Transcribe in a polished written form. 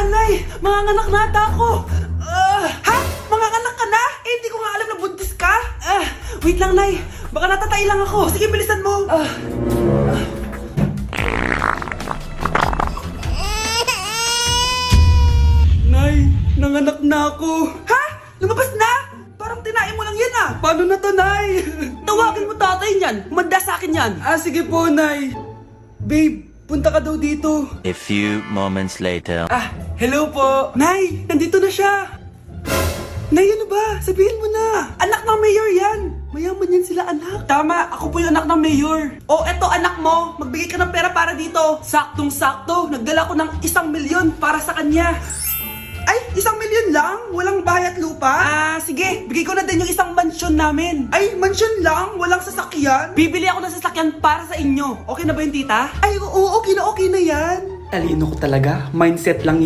Nay! Manganganak na ata ako! Ha? Manganganak ka na? Eh, hindi ko nga alam na buntis ka! Wait lang, Nay. Baka natatay lang ako. Sige, bilisan mo. Nay, nanganak na ako. Ha? Lumabas na? Parang tinain mo lang yan ah. Paano na to, Nay? Tawagin mo tatay niyan. Manda sa akin yan. Sige po, Nay. Babe, punta ka daw dito. A few moments later. Hello po. Nay, nandito na siya. Nay, ano ba? Sabihin mo na. Anak ng mayor yan. Mayaman yan sila, anak. Tama, ako po yung anak ng mayor. Eto anak mo. Magbigay ka ng pera para dito. Saktong-sakto. Nagdala ko ng 1,000,000 para sa kanya. Ay, 1,000,000 lang? Walang bahay at lupa? Sige. Bigay ko na din yung isang mansyon namin. Ay, mansyon lang? Walang sasakyan? Bibili ako ng sasakyan para sa inyo. Okay na ba yun, tita? Ay, oo. Okay na yan. Talino ko talaga. Mindset lang